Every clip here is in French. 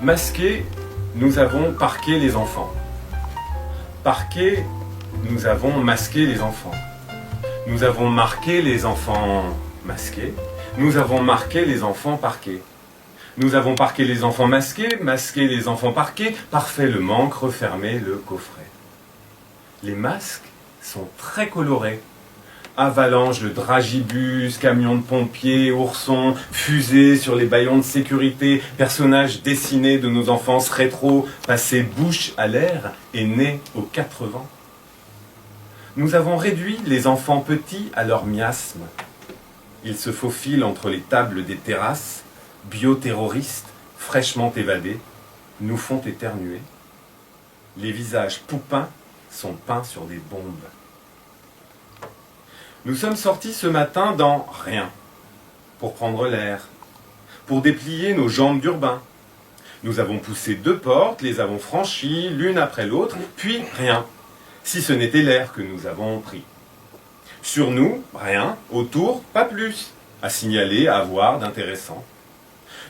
Masqués, nous avons parqué les enfants. Parqués, nous avons masqué les enfants. Nous avons marqué les enfants masqués. Nous avons marqué les enfants parqués. Nous avons parqué les enfants masqués, masqué les enfants parqués, parfait le manque, refermé le coffret. Les masques sont très colorés. Avalanche de dragibus, camions de pompiers, oursons, fusées sur les bâillons de sécurité, personnages dessinés de nos enfances rétro, passés bouche à l'air et nés aux 4 vents. Nous avons réduit les enfants petits à leur miasme. Ils se faufilent entre les tables des terrasses, bioterroristes, fraîchement évadés, nous font éternuer. Les visages poupins sont peints sur des bombes. Nous sommes sortis ce matin dans rien, pour prendre l'air, pour déplier nos jambes d'urbain. Nous avons poussé 2 portes, les avons franchies l'une après l'autre, puis rien, si ce n'était l'air que nous avons pris. Sur nous, rien, autour, pas plus, à signaler, à voir d'intéressant.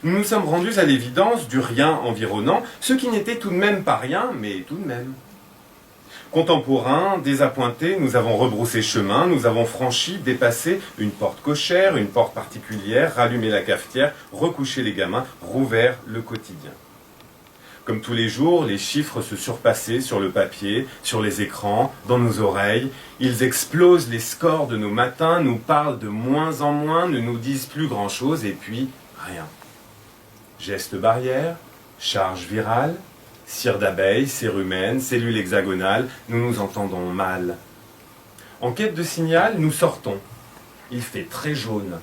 Nous nous sommes rendus à l'évidence du rien environnant, ce qui n'était tout de même pas rien, mais tout de même. Contemporains, désappointés, nous avons rebroussé chemin, nous avons franchi, dépassé une porte cochère, une porte particulière, rallumé la cafetière, recouché les gamins, rouvert le quotidien. Comme tous les jours, les chiffres se surpassaient sur le papier, sur les écrans, dans nos oreilles. Ils explosent les scores de nos matins, nous parlent de moins en moins, ne nous disent plus grand-chose, et puis rien. Gestes barrières, charge virale, cire d'abeille, cérumen, cellules hexagonales, nous nous entendons mal. En quête de signal, nous sortons. Il fait très jaune.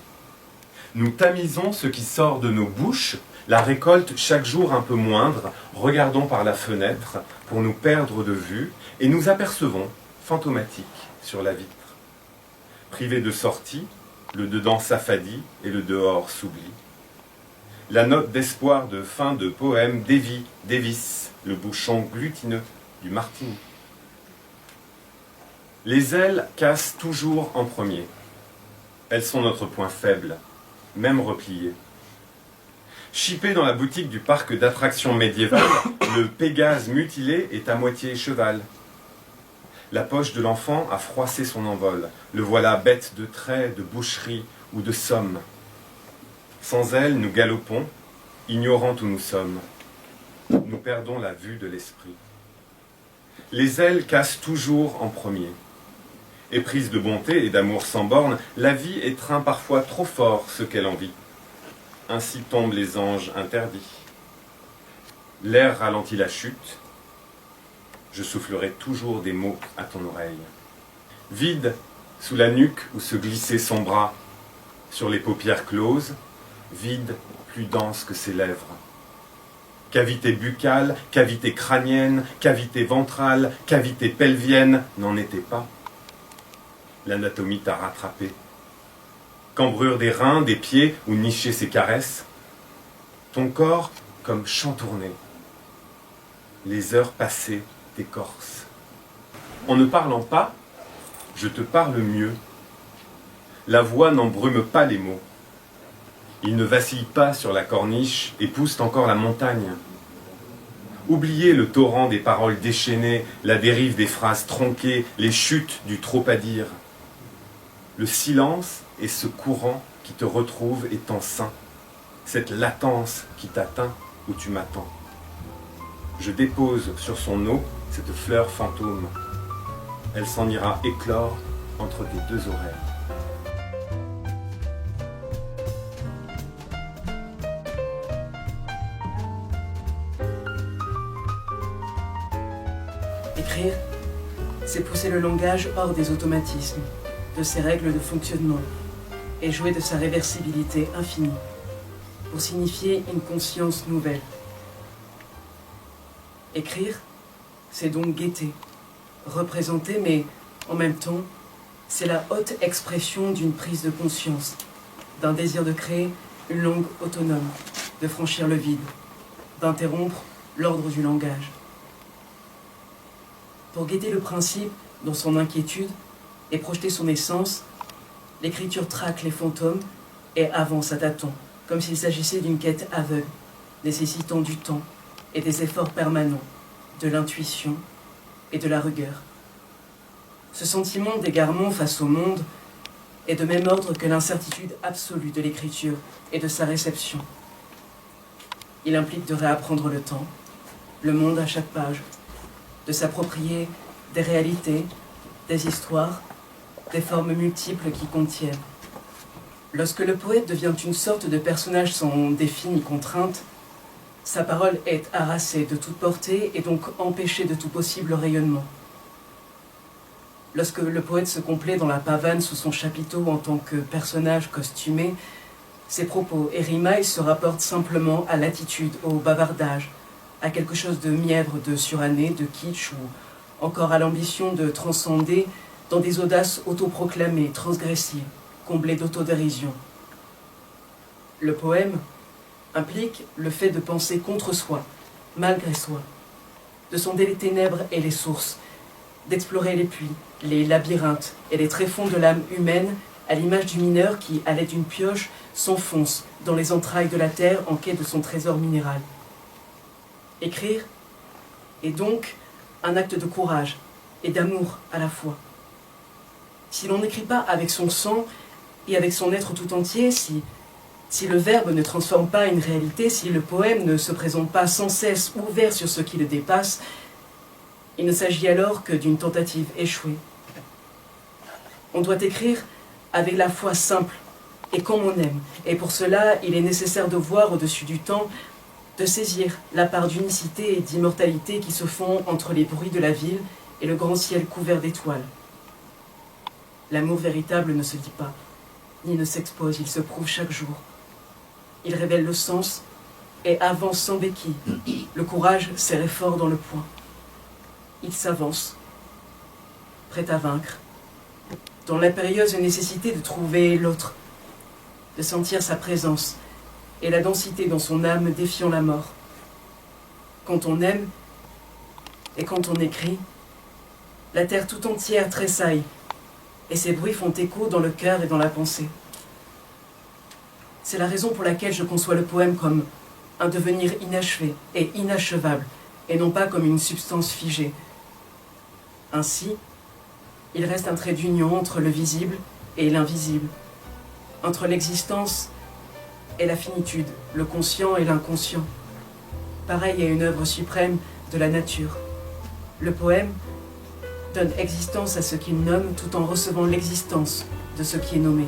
Nous tamisons ce qui sort de nos bouches, la récolte chaque jour un peu moindre, regardons par la fenêtre pour nous perdre de vue, et nous apercevons, fantomatiques, sur la vitre. Privé de sortie, le dedans s'affadit et le dehors s'oublie. La note d'espoir de fin de poème dévisse le bouchon glutineux du martini. Les ailes cassent toujours en premier. Elles sont notre point faible, même repliées. Chippé dans la boutique du parc d'attractions médiéval, le Pégase mutilé est à moitié cheval. La poche de l'enfant a froissé son envol. Le voilà bête de trait, de boucherie ou de somme. Sans elle, nous galopons, ignorant où nous sommes. Nous perdons la vue de l'esprit. Les ailes cassent toujours en premier. Éprise de bonté et d'amour sans borne, la vie étreint parfois trop fort ce qu'elle envie. Ainsi tombent les anges interdits. L'air ralentit la chute. Je soufflerai toujours des mots à ton oreille. Vide, sous la nuque où se glissait son bras, sur les paupières closes, vide, plus dense que ses lèvres. Cavité buccale, cavité crânienne, cavité ventrale, cavité pelvienne n'en était pas. L'anatomie t'a rattrapé. Cambrure des reins, des pieds, où nicher ses caresses. Ton corps comme chantourné. Les heures passées t'écorcent. En ne parlant pas, je te parle mieux. La voix n'embrume pas les mots. Ils ne vacillent pas sur la corniche et poussent encore la montagne. Oubliez le torrent des paroles déchaînées, la dérive des phrases tronquées, les chutes du trop à dire. Le silence est ce courant qui te retrouve étant sain, cette latence qui t'atteint où tu m'attends. Je dépose sur son eau cette fleur fantôme. Elle s'en ira éclore entre tes 2 oreilles. Écrire, c'est pousser le langage hors des automatismes, de ses règles de fonctionnement, et jouer de sa réversibilité infinie, pour signifier une conscience nouvelle. Écrire, c'est donc guetter, représenter, mais en même temps, c'est la haute expression d'une prise de conscience, d'un désir de créer une langue autonome, de franchir le vide, d'interrompre l'ordre du langage. Pour guetter le principe dans son inquiétude et projeter son essence, l'écriture traque les fantômes et avance à tâtons, comme s'il s'agissait d'une quête aveugle, nécessitant du temps et des efforts permanents, de l'intuition et de la rigueur. Ce sentiment d'égarement face au monde est de même ordre que l'incertitude absolue de l'écriture et de sa réception. Il implique de réapprendre le temps, le monde à chaque page, de s'approprier des réalités, des histoires, des formes multiples qui contiennent. Lorsque le poète devient une sorte de personnage sans défi ni contrainte, sa parole est harassée de toute portée et donc empêchée de tout possible rayonnement. Lorsque le poète se complaît dans la pavane sous son chapiteau en tant que personnage costumé, ses propos et rimailles se rapportent simplement à l'attitude, au bavardage, à quelque chose de mièvre, de suranné, de kitsch ou encore à l'ambition de transcender dans des audaces autoproclamées, transgressives, comblées d'autodérision. Le poème implique le fait de penser contre soi, malgré soi, de sonder les ténèbres et les sources, d'explorer les puits, les labyrinthes et les tréfonds de l'âme humaine à l'image du mineur qui, à l'aide d'une pioche, s'enfonce dans les entrailles de la terre en quête de son trésor minéral. Écrire est donc un acte de courage et d'amour à la fois. Si l'on n'écrit pas avec son sang et avec son être tout entier, si le verbe ne transforme pas une réalité, si le poème ne se présente pas sans cesse ouvert sur ce qui le dépasse, il ne s'agit alors que d'une tentative échouée. On doit écrire avec la foi simple et comme on aime. Et pour cela, il est nécessaire de voir au-dessus du temps, de saisir la part d'unicité et d'immortalité qui se font entre les bruits de la ville et le grand ciel couvert d'étoiles. L'amour véritable ne se dit pas, ni ne s'expose, il se prouve chaque jour. Il révèle le sens et avance sans béquille. Le courage serré fort dans le poing. Il s'avance, prêt à vaincre, dans l'impérieuse nécessité de trouver l'autre, de sentir sa présence et la densité dans son âme défiant la mort. Quand on aime et quand on écrit, la terre tout entière tressaille et ses bruits font écho dans le cœur et dans la pensée. C'est la raison pour laquelle je conçois le poème comme un devenir inachevé et inachevable, et non pas comme une substance figée. Ainsi, il reste un trait d'union entre le visible et l'invisible, entre l'existence et la finitude, le conscient et l'inconscient, pareil à une œuvre suprême de la nature. Le poème donne existence à ce qu'il nomme tout en recevant l'existence de ce qui est nommé.